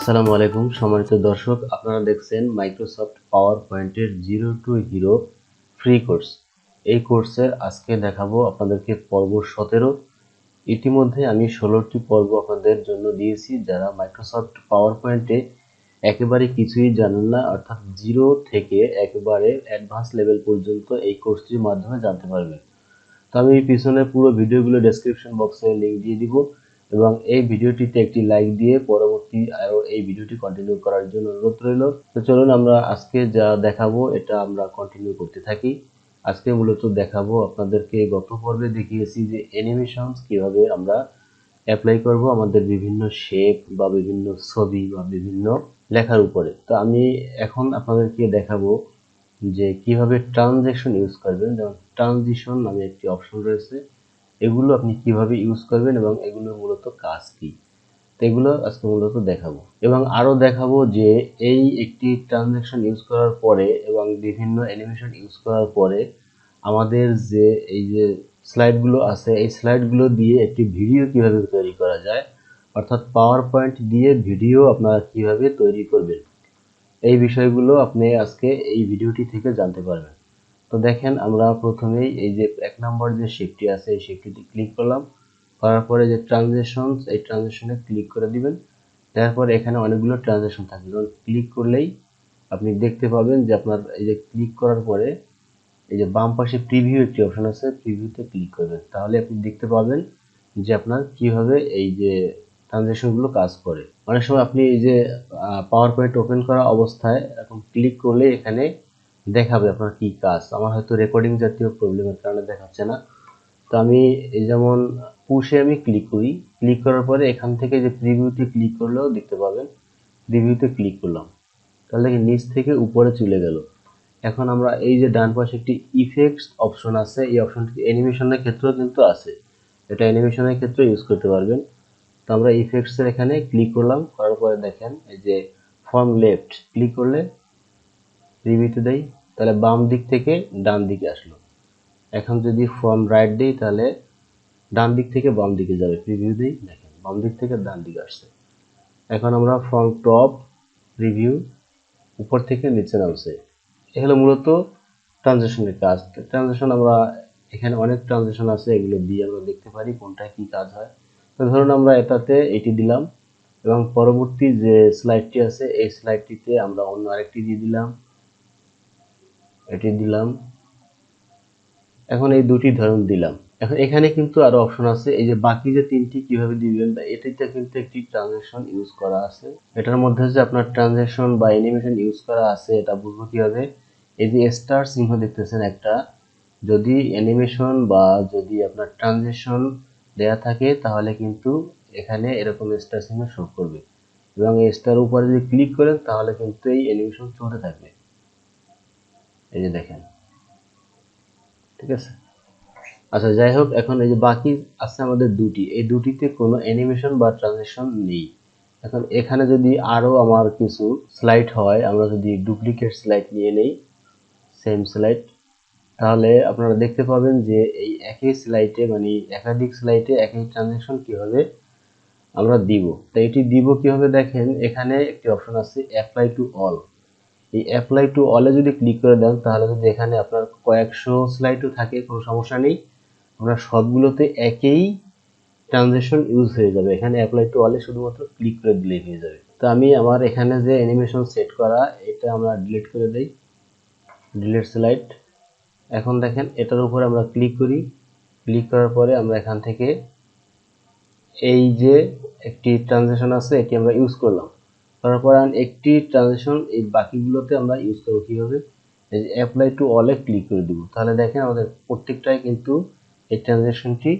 আসসালামু আলাইকুম সম্মানিত দর্শক, আপনারা দেখছেন মাইক্রোসফট পাওয়ার পয়েন্টের 0 টু হিরো ফ্রি কোর্স। এই কোর্সের আজকে দেখাবো আপনাদেরকে পর্ব 17। ইতিমধ্যে আমি 16টি পর্ব আপনাদের জন্য দিয়েছি। যারা মাইক্রোসফট পাওয়ার পয়েন্টে একেবারে কিছুই জানেন না, অর্থাৎ জিরো থেকে একেবারে অ্যাডভান্স লেভেল পর্যন্ত এই কোর্সটির মাধ্যমে জানতে পারবেন। তো আমি পিছনে পুরো ভিডিওগুলো ডেসক্রিপশন বক্সে লিংক দিয়ে দিব এবং এই ভিডিওটিতে একটি লাইক দিয়ে পরবর্তী আরো এই ভিডিওটি কন্টিনিউ করার জন্য অনুরোধ রইল। তো চলুন আমরা আজকে যা দেখাবো এটা আমরা কন্টিনিউ করতে থাকি। আজকে মূলত দেখাবো আপনাদেরকে, গত পর্বে দেখিয়েছি যে অ্যানিমেশনস কিভাবে আমরা অ্যাপ্লাই করব আমাদের বিভিন্ন শেপ বা বিভিন্ন ছবি বা বিভিন্ন লেখার উপরে। তো আমি এখন আপনাদেরকে দেখাবো যে কিভাবে ট্রানজ্যাকশন ইউজ করবেন। যেমন ট্রানজিশন নামে একটি অপশন রয়েছে, এগুলো আপনি কিভাবে ইউজ করবেন এবং এগুলোর মূলত কাজ কি, তো এগুলো আজকে মূলত দেখাবো। এবং আরো দেখাবো যে এই একটি ট্রানজ্যাকশন ইউজ করার পরে এবং বিভিন্ন অ্যানিমেশন ইউজ করার পরে আমাদের যে এই যে স্লাইডগুলো আছে, এই স্লাইডগুলো দিয়ে একটি ভিডিও কিভাবে তৈরি করা যায়, অর্থাৎ পাওয়ার পয়েন্ট দিয়ে ভিডিও আপনারা কিভাবে তৈরি করবেন, এই বিষয়গুলো আপনি আজকে এই ভিডিওটি থেকে জানতে পারবেন। তো দেখেন, আমরা প্রথমেই এই যে 1 নম্বর যে শেপটি আছে এই শেপটিতে ক্লিক করলাম। করার পরে যে ট্রানজিশনস, এই ট্রানজিশনে ক্লিক করে দিবেন। তারপর এখানে অনেকগুলো ট্রানজিশন থাকবে, যখন ক্লিক করলেই আপনি দেখতে পাবেন যে আপনার এই যে ক্লিক করার পরে এই যে বাম পাশে প্রিভিউ একটি অপশন আছে, প্রিভিউতে ক্লিক করবেন। তাহলে আপনি দেখতে পাবেন যে আপনার কিভাবে এই যে ট্রানজিশনগুলো কাজ করে। অনেক সময় আপনি এই যে পাওয়ার পয়েন্ট ওপেন করা অবস্থায় এখন ক্লিক করলে এখানে দেখাবে আপনার কি কাজ। আমার হয়তো রেকর্ডিং জাতীয় প্রবলেমের কারণে দেখাচ্ছে না। তো আমি এই যেমন পুশে আমি ক্লিক করি, ক্লিক করার পরে এখান থেকে যে প্রিভিউতে ক্লিক করলেও দেখতে পাবেন। প্রিভিউতে ক্লিক করলাম, তাহলে নিচ থেকে উপরে চলে গেল। এখন আমরা এই যে ডান পাশে একটি ইফেক্টস অপশন আছে, এই অপশনটি অ্যানিমেশনের ক্ষেত্রেও কিন্তু আছে, এটা অ্যানিমেশনের ক্ষেত্রে ইউজ করতে পারবেন। তো আমরা ইফেক্টস এর এখানে ক্লিক করলাম, করার পরে দেখেন এই যে ফ্রম লেফট ক্লিক করলে প্রিভিউতে দেই, তাহলে বাম দিক থেকে ডান দিকে আসলো। এখন যদি ফ্রম রাইট দেই তাহলে ডান দিক থেকে বাম দিকে যাবে। প্রিভিউ দেই, দেখেন বাম দিক থেকে ডান দিকে আসছে। এখন আমরা ফ্রম টপ প্রিভিউ, উপর থেকে নিচে নামছে। এগুলো মূলত ট্রানজিশনের কাজ। ট্রানজিশন আমরা এখানে অনেক ট্রানজিশন আছে, এগুলো দিয়ে আমরা দেখতে পারি কোনটা কি কাজ হয়। তো ধরুন আমরা এটাতে এটি দিলাম এবং পরবর্তী যে স্লাইডটি আছে এই স্লাইডটিতে আমরা অন্য আরেকটি দিয়ে দিলাম, এটি দিলাম। এখন এই দুটি ধরুন দিলাম। এখন এখানে কিন্তু আরো অপশন আছে, এই যে বাকি যে তিনটি কিভাবে দিবেন, এটিতে কিন্তু একটি ট্রানজিশন ইউজ করা আছে। এটার মধ্যে যে আপনার ট্রানজিশন বা অ্যানিমেশন ইউজ করা আছে এটা বুঝবো কিভাবে, এই যে স্টার চিহ্ন দেখতেছেন একটা, যদি অ্যানিমেশন বা যদি আপনার ট্রানজিশন দেয়া থাকে তাহলে কিন্তু এখানে এরকম স্টার চিহ্ন শো করবে এবং এই স্টার উপরে যদি ক্লিক করেন তাহলে কিন্তু এই অ্যানিমেশন চলতে থাকবে। এই যে দেখেন, ঠিক আছে। আচ্ছা যাই হোক, এখন এই যে বাকি আছে আমাদের দুটি, এই দুটিতে কোনো অ্যানিমেশন বা ট্রানজিশন নেই। এখন এখানে যদি আরো আমার কিছু স্লাইড হয়, আমরা যদি ডুপ্লিকেট স্লাইড নিয়ে নেই, সেম স্লাইড, তাহলে আপনারা দেখতে পাবেন যে এই একই স্লাইডে মানে একাধিক স্লাইডে একই ট্রানজিশন কিভাবে আমরা দিব। তো এটি দিব কিভাবে, দেখেন এখানে একটি অপশন আছে অ্যাপ্লাই টু অল। এই অ্যাপ্লাই টু অলে যদি ক্লিক করে দেন তাহলে যদি এখানে আপনার কয়েকশো স্লাইডও থাকে কোনো সমস্যা নেই, আমরা সবগুলোতে একই ট্রানজিশন ইউজ হয়ে যাবে। এখানে অ্যাপ্লাই টু অলে শুধুমাত্র ক্লিক করে দিলেই হয়ে যাবে। তো আমি আমার এখানে যে অ্যানিমেশন সেট করা এটা আমরা ডিলিট করে দেই, ডিলিট স্লাইড। এখন দেখেন এটার উপরে আমরা ক্লিক করি, ক্লিক করার পরে আমরা এখান থেকে এই যে একটি ট্রানজিশন আছে এটি আমরা ইউজ করলাম, করার পরে একটি ট্রানজিশন এই বাকিগুলোতে আমরা ইউজ করব কিভাবে, এই যে অ্যাপ্লাই টু অলে ক্লিক করে দিব। তাহলে দেখেন আমাদের প্রত্যেকটাই কিন্তু এই ট্রানজিশনটি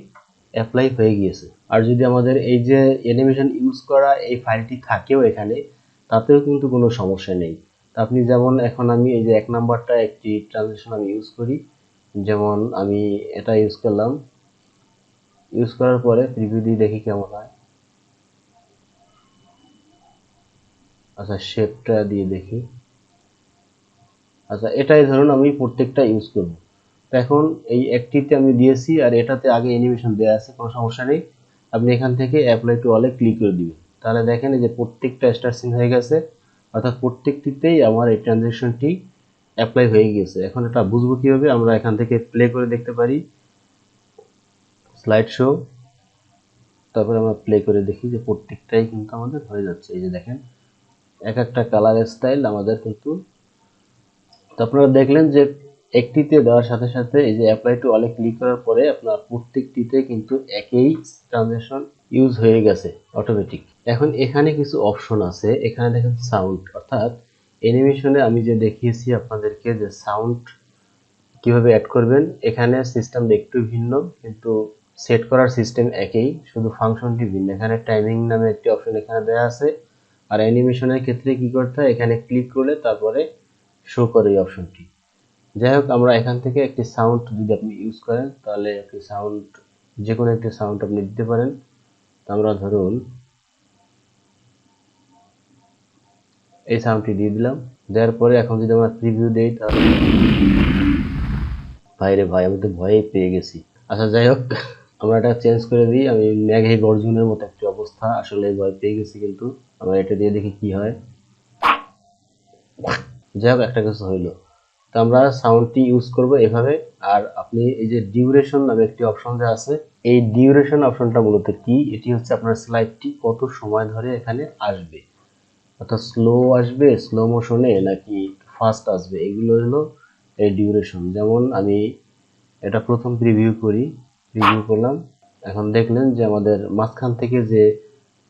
অ্যাপ্লাই হয়ে গিয়েছে। আর যদি আমাদের এই যে অ্যানিমেশন ইউজ করা এই ফাইলটি থাকেও এখানে, তাতেও কিন্তু কোনো সমস্যা নেই। আপনি যেমন এখন আমি এই যে 1 নাম্বারটা একটি ট্রানজিশন আমি ইউজ করি, যেমন আমি এটা ইউজ করলাম, ইউজ করার পরে প্রিভিউ দিয়ে দেখি কেমন হয়। আচ্ছা শেপটা দিয়ে দেখি। আচ্ছা এটাই ধরুন আমি প্রত্যেকটা ইউজ করব। তো এখন এই একটিতে আমি দিয়েছি আর এটাতে আগে অ্যানিমেশন দেওয়া আছে, কোনো সমস্যা নেই। আপনি এখান থেকে অ্যাপ্লাই টু অলে ক্লিক করে দিবেন। তাহলে দেখেন এই যে প্রত্যেকটা স্টার সিন হয়ে গেছে, অর্থাৎ প্রত্যেকটিতেই আমার এই ট্রানজ্যাকশনটি অ্যাপ্লাই হয়ে গেছে। এখন এটা বুঝবো কিভাবে, আমরা এখান থেকে প্লে করে দেখতে পারি স্লাইড শো, তারপরে আমরা প্লে করে দেখি যে প্রত্যেকটাই কিন্তু আমাদের হয়ে যাচ্ছে। এই যে দেখেন এক একটা কালার স্টাইল আমাদের কিন্তু, তো আপনারা দেখলেন যে একটিতে দেওয়ার সাথে সাথে এই যে অ্যাপ্লাই টু অলে ক্লিক করার পরে আপনার প্রত্যেকটিতে কিন্তু একই ট্রানজ্যাকশন ইউজ হয়ে গেছে অটোমেটিক। এখন এখানে কিছু অপশন আছে, এখানে দেখেন সাউন্ড, অর্থাৎ অ্যানিমেশনে আমি যে দেখিয়েছি আপনাদেরকে যে সাউন্ড কিভাবে অ্যাড করবেন, এখানে সিস্টেমটা একটু ভিন্ন কিন্তু সেট করার সিস্টেম একই, শুধু ফাংশনটি ভিন্ন। এখানে টাইমিং নামে একটি অপশন এখানে দেওয়া আছে, আর অ্যানিমেশনের ক্ষেত্রে কি করতে হয়, এখানে ক্লিক করলে তারপরে শো করে এই অপশনটি। যাই হোক, আমরা এখান থেকে একটি সাউন্ড যদি আপনি ইউজ করেন তাহলে একটি সাউন্ড, যে কোনো একটি সাউন্ড আপনি দিতে পারেন। আমরা ধরুন এই সাউন্ডটি দিয়ে দিলাম, দেওয়ার পরে এখন যদি আমরা প্রিভিউ দেই তাহলে ভাইরে ভাই, আমি তো ভয়েই পেয়ে গেছি। আচ্ছা যাই হোক, আমরা এটা চেঞ্জ করে দিই। আমি মেঘে গর্জনের মতো একটি অবস্থা, আসলে ভয় পেয়ে গেছি, কিন্তু আমরা এটা দিয়ে দেখি কি হয়। যাই হোক, একটা কিছু হইলো। তো আমরা সাউন্ডটি ইউজ করব এভাবে। আর আপনি এই যে ডিউরেশন নামে একটি অপশন যে আছে, এই ডিউরেশন অপশনটা মূলত কি, এটি হচ্ছে আপনার স্লাইডটি কত সময় ধরে এখানে আসবে, অর্থাৎ স্লো আসবে, স্লো মোশনে নাকি ফাস্ট আসবে, এগুলো হলো এই ডিউরেশন। যেমন আমি এটা প্রথম প্রিভিউ করি, প্রিভিউ করলাম। এখন দেখলেন যে আমাদের মাঝখান থেকে যে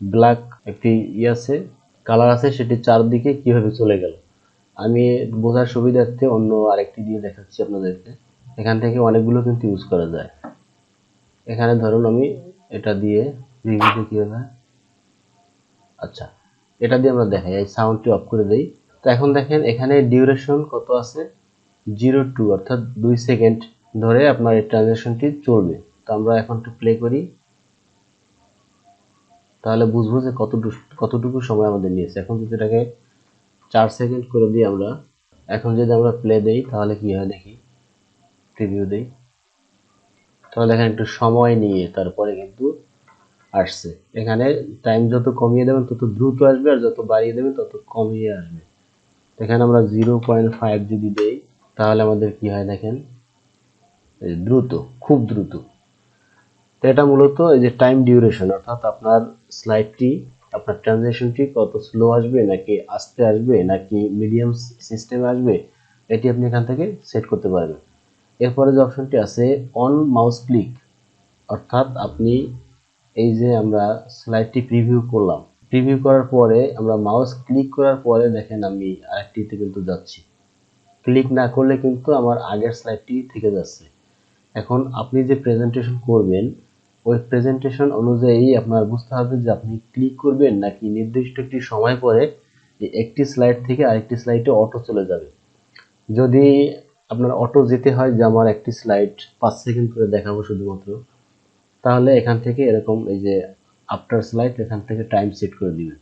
ব্ল্যাক একটি আছে, কালার আছে, সেটি চারদিকে কিভাবে চলে গেল। আমি বোঝার সুবিধার্থে অন্য আরেকটি দিয়ে দেখাচ্ছি আপনাদেরকে। এখান থেকে অনেকগুলো কিন্তু ইউজ করা যায়। এখানে ধরুন আমি এটা দিয়ে প্রিভিউতে কি হবে, আচ্ছা এটা দিয়ে আমরা দেখাই, এই সাউন্ডটি অফ করে দেই। তো এখন দেখেন এখানে ডিউরেশন কত আছে, 02, অর্থাৎ 2 সেকেন্ড ধরে আপনার এই ট্রানজ্যাকশনটি চলবে। তো আমরা এখন একটু প্লে করি, তাহলে বুঝবো যে কতটুকু সময় আমাদের নিয়েছে। এখন যদি এটাকে 4 সেকেন্ড করে দিই আমরা, এখন যদি আমরা প্লে দেই তাহলে কি হয় দেখি, প্রিভিউ দেই, তাহলে দেখেন একটু সময় নিয়ে তারপরে কিন্তু আসছে। এখানে টাইম যত কমিয়ে দেবেন তত দ্রুত আসবে, আর যত বাড়িয়ে দেবেন তত কমিয়ে আসবে। এখানে আমরা 0.5 যদি দেই তাহলে আমাদের কি হয় দেখেন, দ্রুত, খুব দ্রুত। তো এটা মূলত এই যে টাইম ডিউরেশন, অর্থাৎ আপনার স্লাইডটি, আপনার ট্রানজ্যাকশনটি কত স্লো আসবে নাকি আস্তে আসবে নাকি মিডিয়াম সিস্টেমে আসবে, এটি আপনি এখান থেকে সেট করতে পারবেন। এরপরে যে অপশনটি আছে অন মাউস ক্লিক, অর্থাৎ আপনি এই যে আমরা স্লাইডটি প্রিভিউ করলাম, প্রিভিউ করার পরে আমরা মাউস ক্লিক করার পরে দেখেন আমি আরেকটিতে কিন্তু যাচ্ছি, ক্লিক না করলে কিন্তু আমার আগের স্লাইডটি থেকে যাচ্ছে। এখন আপনি যে প্রেজেন্টেশন করবেন ওই প্রেজেন্টেশন অনুযায়ী আপনার বুঝতে হবে যে আপনি ক্লিক করবেন নাকি নির্দিষ্ট একটি সময় পরে একটি স্লাইড থেকে আরেকটি স্লাইডে অটো চলে যাবে। যদি আপনার অটো যেতে হয় যে আমার একটি স্লাইড 5 সেকেন্ড করে দেখাবো শুধুমাত্র, তাহলে এখান থেকে এরকম এই যে আফটার স্লাইড এখান থেকে টাইম সেট করে দিবেন।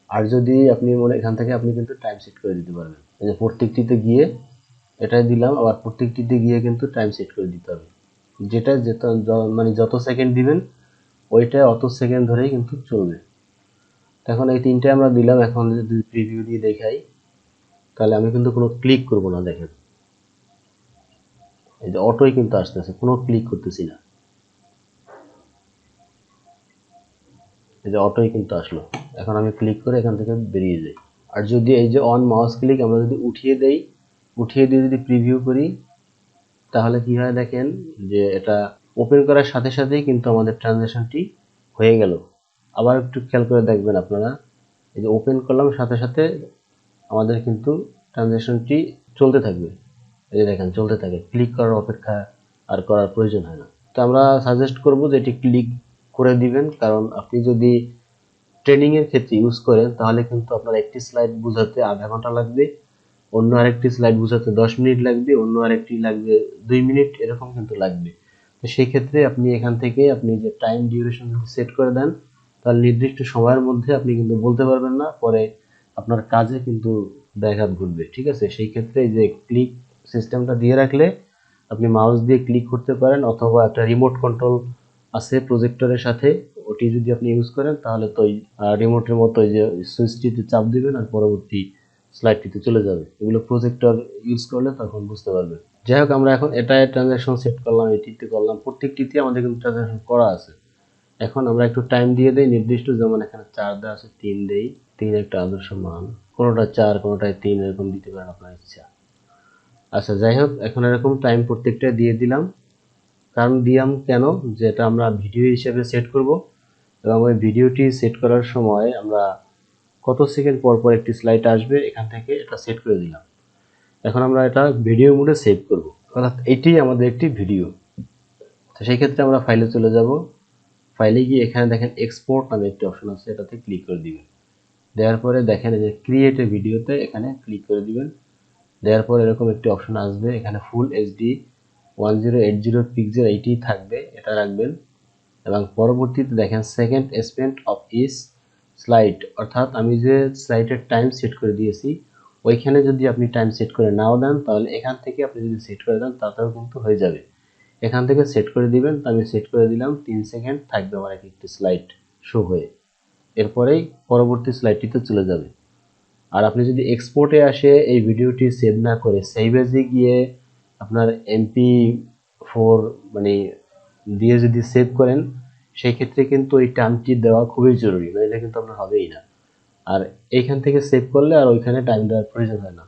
আর যদি আপনি এখান থেকে আপনি কিন্তু টাইম সেট করে দিতে পারবেন, এই যে প্রত্যেকটিতে গিয়ে এটাই দিলাম, আবার প্রত্যেকটিতে গিয়ে কিন্তু টাইম সেট করে দিতে হবে, যেটা মানে যত সেকেন্ড দিবেন ওইটা অত সেকেন্ড ধরেই কিন্তু চলবে। এখন এই তিনটে আমরা দিলাম। এখন যদি প্রিভিউ দিয়ে দেখাই তাহলে আমি কিন্তু কোনো ক্লিক করব না, দেখেন এই যে অটোই কিন্তু আসতেছে, কোনো ক্লিক করতেছি না, এই যে অটোই কিন্তু আসলো। এখন আমি ক্লিক করে এখান থেকে বেরিয়ে যাই। আর যদি এই যে অন মাউস ক্লিক আমরা যদি উঠিয়ে দেই, উঠিয়ে দিয়ে যদি প্রিভিউ করি তাহলে কি হয় দেখেন যে এটা ওপেন করার সাথে সাথেই কিন্তু আমাদের ট্রানজ্যাকশনটি হয়ে গেল। আবার একটু খেয়াল করে দেখবেন আপনারা, এই যে ওপেন করলাম সাথে সাথে আমাদের কিন্তু ট্রানজ্যাকশনটি চলতে থাকবে। এই যে দেখেন চলতে থাকে, ক্লিক করার অপেক্ষা আর করার প্রয়োজন হয় না। তো আমরা সাজেস্ট করব যে এটি ক্লিক করে দিবেন, কারণ আপনি যদি ট্রেনিং এর ক্ষেত্রে ইউজ করেন তাহলে কিন্তু আপনার একটি স্লাইড বোঝাতে আধা ঘন্টা লাগবে, অন্য আরেকটি স্লাইড বোঝাতে 10 মিনিট লাগবে, অন্য আরেকটি লাগবে 2 মিনিট, এরকম কিন্তু লাগবে। তো সেই ক্ষেত্রে আপনি এখান থেকে আপনি যে টাইম ডিউরেশন সেট করে দেন তাহলে নির্দিষ্ট সময়ের মধ্যে আপনি কিন্তু বলতে পারবেন না, পরে আপনার কাজে কিন্তু ব্যাঘাত ঘটবে। ঠিক আছে, সেই ক্ষেত্রে এই যে ক্লিক সিস্টেমটা দিয়ে রাখলে আপনি মাউস দিয়ে ক্লিক করতে পারেন, অথবা একটা রিমোট কন্ট্রোল আছে প্রজেক্টরের সাথে, ওটি যদি আপনি ইউজ করেন তাহলে তো ওই রিমোটের মতো ওই যে সুইচটিতে চাপ দিবেন আর পরবর্তী স্লাইডটিতে চলে যাবে। এগুলো প্রজেক্টর ইউজ করলে তখন বুঝতে পারবেন। যাই হোক, আমরা এখন এটা ট্রানজ্যাকশন সেট করলাম, এটিতে করলাম, প্রত্যেকটিতে আমাদের কিন্তু ট্রানজ্যাকশন করা আছে। এখন আমরা একটু টাইম দিয়ে দেই নির্দিষ্ট, যেমন এখানে 4 দেওয়া আছে, 3 দেই। 3 একটা আদর্শ মান, কোনোটা 4 কোনোটায় 3 এরকম দিতে পারেন আপনার ইচ্ছা। আচ্ছা, যাই হোক, এখন এরকম টাইম প্রত্যেকটা দিয়ে দিলাম। কারণ দিলাম কেন, যেটা আমরা ভিডিও হিসেবে সেট করব এবং ওই ভিডিওটি সেট করার সময় আমরা কত সেকেন্ড পর পর একটি স্লাইড আসবে এখান থেকে এটা সেট করে দিলাম। এখন আমরা এটা ভিডিও মোডে সেভ করব, অর্থাৎ এটি আমাদের একটি ভিডিও। তো সেই ক্ষেত্রে আমরা ফাইলে চলে যাব। ফাইলে গিয়ে এখানে দেখেন এক্সপোর্ট নামে একটি অপশন আছে, এটাতে ক্লিক করে দিবেন। দেওয়ার পরে দেখেন এই যে ক্রিয়েট এ ভিডিওতে এখানে ক্লিক করে দিবেন। দেওয়ার পর এরকম একটি অপশন আসবে, এখানে ফুল এইচডি 1080 পিক্সেল এইটি থাকবে, এটা রাখবেন। এবং পরবর্তীতে দেখেন second spent of each slide, অর্থাৎ আমি যে স্লাইডের টাইম সেট করে দিয়েছি ওইখানে যদি আপনি টাইম সেট করে নাও দেন তাহলে এখান থেকে আপনি যদি সেট করে দেন তাতেও কিন্তু হয়ে যাবে। এখান থেকে সেট করে দিবেন। তো আমি সেট করে দিলাম 3 সেকেন্ড থাকবে আমার একটি স্লাইড শো হয়ে, এরপরেই পরবর্তী স্লাইডটিতে চলে যাবে। আর আপনি যদি এক্সপোর্টে আসে এই ভিডিওটি সেভ না করে সেভ এজে গিয়ে আপনার MP4 মানে দিয়ে যদি সেভ করেন সেই ক্ষেত্রে কিন্তু এই টাইমটি দেওয়া খুবই জরুরি, নইলে কিন্তু আপনার হবেই না। আর এইখান থেকে সেভ করলে আর ওইখানে টাইম দেওয়ার প্রয়োজন হয় না।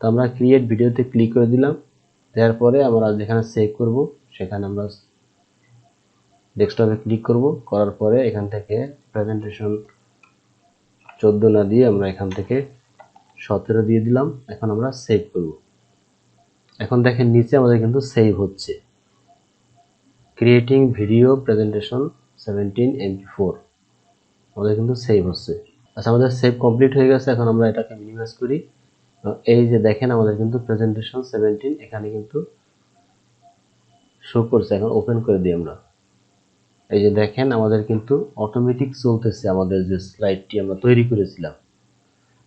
তো আমরা ক্রিয়েট ভিডিওতে ক্লিক করে দিলাম। দেওয়ার পরে আমরা যেখানে সেভ করব সেখানে আমরা ডেস্কটপে ক্লিক করব। করার পরে এখান থেকে প্রেজেন্টেশন 14 না দিয়ে আমরা এখান থেকে 17 দিয়ে দিলাম। এখন আমরা সেভ করব। এখন দেখেন নিচে আমাদের কিন্তু সেভ হচ্ছে, ক্রিয়েটিং ভিডিও প্রেজেন্টেশন 17 MP4 আমাদের কিন্তু সেভ হচ্ছে। আচ্ছা, আমাদের সেভ কমপ্লিট হয়ে গেছে। এখন আমরা এটাকে মিনিমাইজ করি। এই যে দেখেন আমাদের কিন্তু প্রেজেন্টেশন 17 এখানে কিন্তু শো করছে। এখন ওপেন করে দিই আমরা। এই যে দেখেন আমাদের কিন্তু অটোমেটিক চলতেছে আমাদের যে স্লাইডটি আমরা তৈরি করেছিলাম।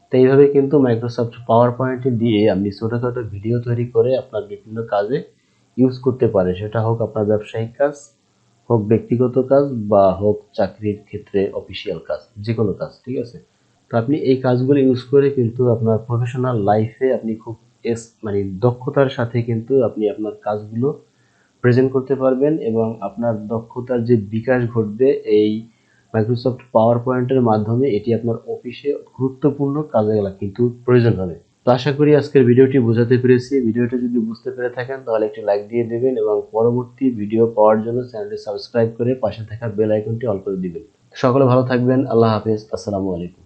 তো এইভাবে কিন্তু মাইক্রোসফট পাওয়ার পয়েন্ট দিয়ে আপনি ছোটোখাটো ভিডিও তৈরি করে আপনার বিভিন্ন কাজে ইউজ করতে পারেন, সেটা হোক আপনার ব্যবসায়িক কাজ, হোক ব্যক্তিগত কাজ, বা হোক চাকরির ক্ষেত্রে অফিসিয়াল কাজ, যে কোনো কাজ, ঠিক আছে। তো আপনি এই কাজগুলো ইউজ করে কিন্তু আপনার প্রফেশনাল লাইফে আপনি খুব মানে দক্ষতার সাথে কিন্তু আপনি আপনার কাজগুলো প্রেজেন্ট করতে পারবেন এবং আপনার দক্ষতার যে বিকাশ ঘটবে এই মাইক্রোসফট পাওয়ার পয়েন্টের মাধ্যমে, এটি আপনার অফিসে গুরুত্বপূর্ণ কাজে কিন্তু প্রয়োজন হবে। তো আশা করি আজকের ভিডিওটি বোঝাতে পেরেছি। ভিডিওটি যদি বুঝতে পেরে থাকেন তাহলে একটি লাইক দিয়ে দেবেন এবং পরবর্তী ভিডিও পাওয়ার জন্য চ্যানেলটি সাবস্ক্রাইব করে পাশে থাকা বেল আইকনটি অল করে দিবেন। সকলে ভালো থাকবেন। আল্লাহ হাফেজ। আসসালামু আলাইকুম।